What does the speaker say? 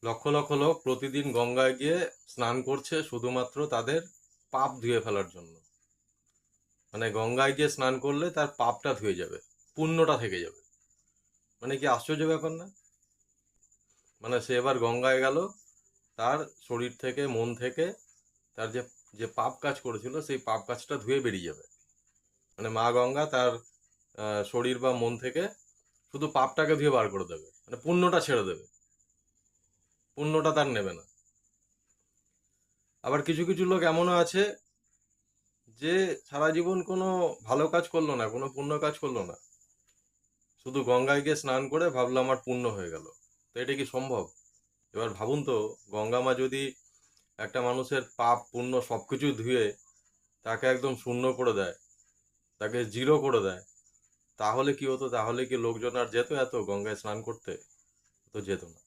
লক্ষ লক্ষ লোক প্রতিদিন গঙ্গায় গিয়ে স্নান করছে শুধুমাত্র তাদের পাপ ধুয়ে ফেলার জন্য। মানে গঙ্গায় গিয়ে স্নান করলে তার পাপটা ধুয়ে যাবে, পুণ্যটা থেকে যাবে। মানে কি আশ্চর্য ব্যাপার না? মানে সে এবার গঙ্গায় গেল, তার শরীর থেকে মন থেকে তার যে যে পাপ কাজ করেছিল সেই পাপ কাজটা ধুয়ে বেরিয়ে যাবে। মানে মা গঙ্গা তার শরীর বা মন থেকে শুধু পাপটাকে ধুয়ে বার করে দেবে, মানে পুণ্যটা ছেড়ে দেবে, পুণ্যটা তার নেবে না। আবার কিছু কিছু লোক এমনও আছে যে সারা জীবন কোনো ভালো কাজ করলো না, কোনো পুণ্য কাজ করলো না, শুধু গঙ্গায় গিয়ে স্নান করে ভাবলো আমার পুণ্য হয়ে গেল। তো এটা কি সম্ভব? এবার ভাবুন তো, গঙ্গা মা যদি একটা মানুষের পাপ পুণ্য সবকিছু ধুয়ে তাকে একদম শূন্য করে দেয়, তাকে জিরো করে দেয়, তাহলে কি হতো? তাহলে কি লোকজন আর যেত এত গঙ্গায় স্নান করতে? তো যেত না।